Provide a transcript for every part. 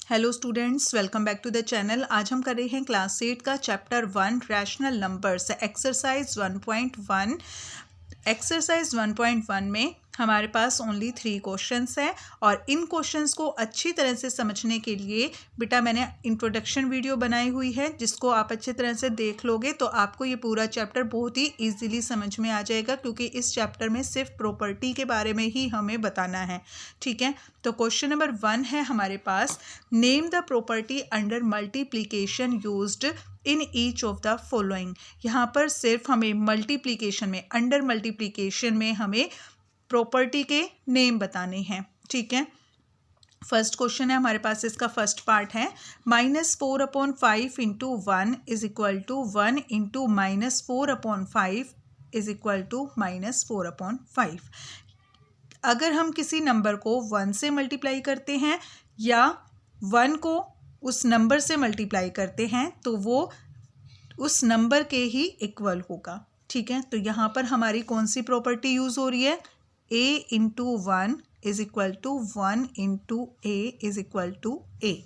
Hello students, welcome back to the channel. आज हम कर रहे हैं क्लास 8 का chapter 1 rational numbers exercise 1.1। Exercise 1.1 में हमारे पास ओनली 3 क्वेश्चंस हैं और इन क्वेश्चंस को अच्छी तरह से समझने के लिए बेटा मैंने इंट्रोडक्शन वीडियो बनाई हुई है, जिसको आप अच्छी तरह से देख लोगे तो आपको ये पूरा चैप्टर बहुत ही इजीली समझ में आ जाएगा, क्योंकि इस चैप्टर में सिर्फ प्रॉपर्टी के बारे में ही हमें बताना है। ठीक है, तो क्वेश्चन नंबर 1 है हमारे पास, name the property under multiplication used in each of the following. यहाँ पर सिर्फ हमें मल्टीप्लिकेशन में, अंडर मल्टीप्लिकेशन में हमें प्रॉपर्टी के नेम बताने हैं। ठीक है, फर्स्ट क्वेश्चन है हमारे पास, इसका फर्स्ट पार्ट है -4/5 into 1 is equal to 1 into -4/5 is equal to -4/5। अगर हम किसी नंबर को 1 से मल्टीप्लाई करते हैं या 1 को उस नंबर से मल्टीप्लाई करते हैं तो वो उस नंबर के ही इक्वल होगा। ठीक है, तो यहाँ पर हमारी कौन सी प्रॉपर्टी यूज हो रही है? a into 1 is equal to 1 into a is equal to a.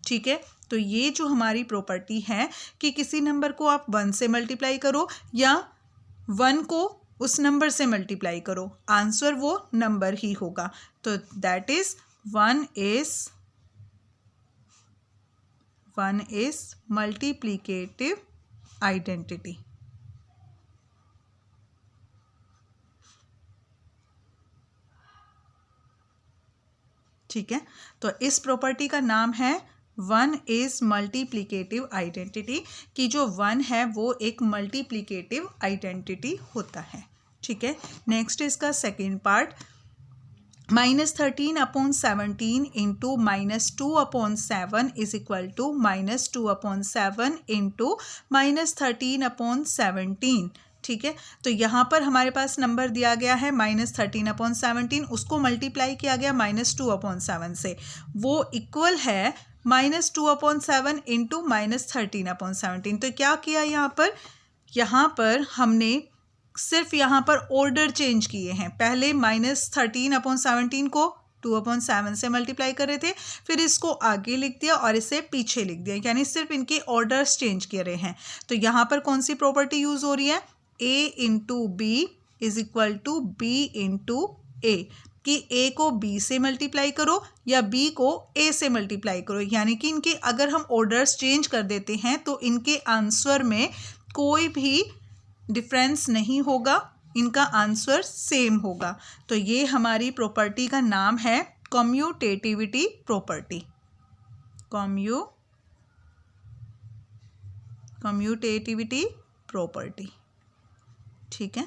ठीक है, तो ये जो हमारी प्रॉपर्टी है कि किसी नंबर को आप 1 से मल्टीप्लाई करो या 1 को उस नंबर से मल्टीप्लाई करो, आंसर वो नंबर ही होगा। तो that is 1 is multiplicative identity. ठीक है, तो इस प्रॉपर्टी का नाम है 1 इज मल्टीप्लिकेटिव आइडेंटिटी, कि जो 1 है वो एक मल्टीप्लिकेटिव आइडेंटिटी होता है। ठीक है, नेक्स्ट इसका second part, -13/17 into -2/7 is equal to -2/7 into -13/17। ठीक है, तो यहाँ पर हमारे पास नंबर दिया गया है -13/17, उसको मल्टीप्लाई किया गया -2/7 से, वो इक्वल है -2/7 इंटू -13/17। तो क्या किया यहाँ पर हमने सिर्फ यहाँ पर ऑर्डर चेंज किए हैं। पहले -13/17 को 2/7 से मल्टीप्लाई कर रहे थे, फिर इसको आगे लिख दिया और इसे पीछे लिख दिया, यानी सिर्फ इनके ऑर्डर्स चेंज किए रहे हैं। तो यहाँ पर कौन सी प्रॉपर्टी यूज हो रही है? a into b is equal to b into a, कि a को b से मल्टीप्लाई करो या b को a से मल्टीप्लाई करो, यानी कि इनके अगर हम ऑर्डर्स चेंज कर देते हैं तो इनके आंसर में कोई भी डिफरेंस नहीं होगा, इनका आंसर सेम होगा। तो ये हमारी प्रॉपर्टी का नाम है कम्यूटेटिविटी प्रॉपर्टी। Commutativity property. ठीक है,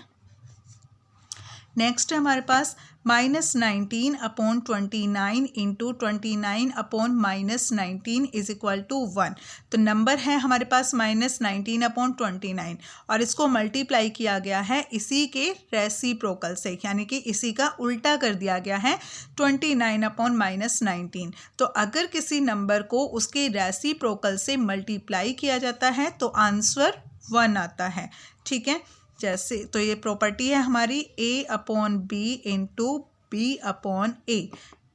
नेक्स्ट है हमारे पास -19/29 इंटू 29/-19 इज इक्वल टू 1। तो नंबर है हमारे पास -19/29 और इसको मल्टीप्लाई किया गया है इसी के रेसिप्रोकल से, यानी कि इसी का उल्टा कर दिया गया है 29/-19। तो अगर किसी नंबर को उसके रेसिप्रोकल से मल्टीप्लाई किया जाता है तो आंसर 1 आता है। ठीक है, जैसे तो ये प्रॉपर्टी है हमारी a/b इंटू b/a।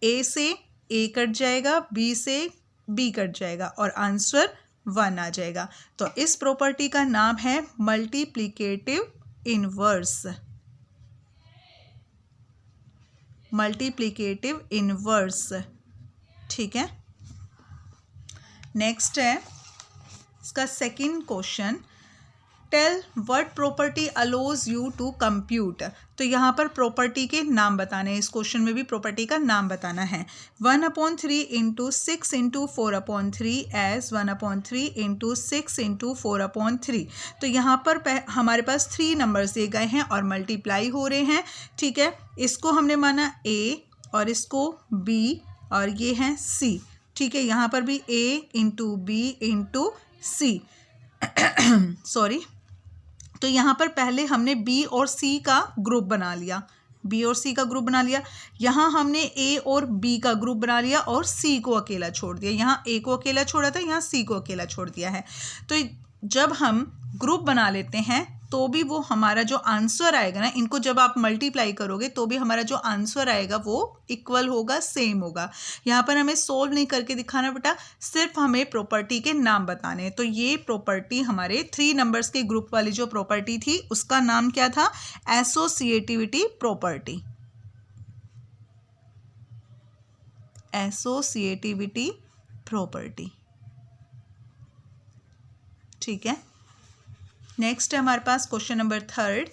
a से a कट जाएगा, b से b कट जाएगा और आंसर 1 आ जाएगा। तो इस प्रॉपर्टी का नाम है मल्टीप्लिकेटिव इनवर्स। Multiplicative inverse. ठीक है, नेक्स्ट है इसका second question, tell what property allows you to compute. तो यहाँ पर प्रॉपर्टी के नाम बताने हैं, इस क्वेश्चन में भी प्रॉपर्टी का नाम बताना है। 1/3 into 6 into 4/3 as 1/3 into 6 into 4/3। तो यहाँ पर हमारे पास 3 नंबर्स दिए गए हैं और मल्टीप्लाई हो रहे हैं। ठीक है, इसको हमने माना a और इसको b और ये है c। ठीक है, यहाँ पर भी a into b into c sorry. तो यहाँ पर पहले हमने b और c का ग्रुप बना लिया, b और c का ग्रुप बना लिया। यहाँ हमने a और b का ग्रुप बना लिया और c को अकेला छोड़ दिया। यहाँ a को अकेला छोड़ा था, यहाँ c को अकेला छोड़ दिया है। तो जब हम ग्रुप बना लेते हैं तो भी वो हमारा जो आंसर आएगा ना, इनको जब आप मल्टीप्लाई करोगे तो भी हमारा जो आंसर आएगा वो इक्वल होगा, सेम होगा। यहाँ पर हमें सोल्व नहीं करके दिखाना बेटा, सिर्फ हमें प्रॉपर्टी के नाम बताने हैं। तो ये प्रॉपर्टी हमारे 3 नंबर्स के ग्रुप वाली जो प्रॉपर्टी थी उसका नाम क्या था? Associativity property. एसोसिएटिविटी प्रॉपर्टी, ठीक है। नेक्स्ट है हमारे पास question number 3rd।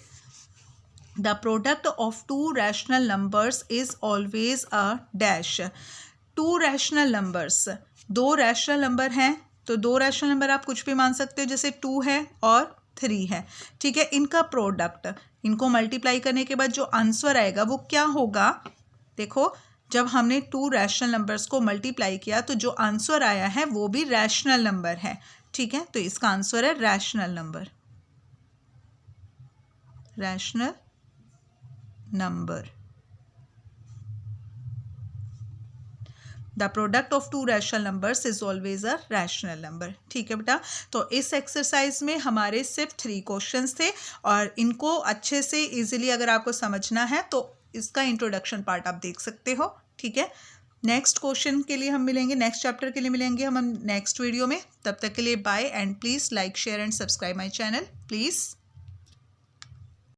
The product of 2 rational numbers is always a dash. 2 rational numbers, 2 rational number हैं, तो 2 रैशनल नंबर आप कुछ भी मान सकते हो, जैसे 2 है और 3 है, ठीक है। इनका प्रोडक्ट, इनको मल्टीप्लाई करने के बाद जो आंसर आएगा वो क्या होगा? देखो, जब हमने 2 रैशनल नंबर्स को मल्टीप्लाई किया तो जो आंसर आया है वो भी रैशनल नंबर है, ठीक है। तो इसका आंसर है rational number, rational number. The product of 2 rational numbers is always a rational number, ठीक है बेटा। तो इस एक्सरसाइज में हमारे सिर्फ 3 क्वेश्चंस थे और इनको अच्छे से इजीली अगर आपको समझना है तो इसका इंट्रोडक्शन पार्ट आप देख सकते हो, ठीक है। नेक्स्ट क्वेश्चन के लिए हम मिलेंगे, नेक्स्ट चैप्टर के लिए मिलेंगे हम नेक्स्ट वीडियो में। तब तक के लिए bye and please like share and subscribe my channel please.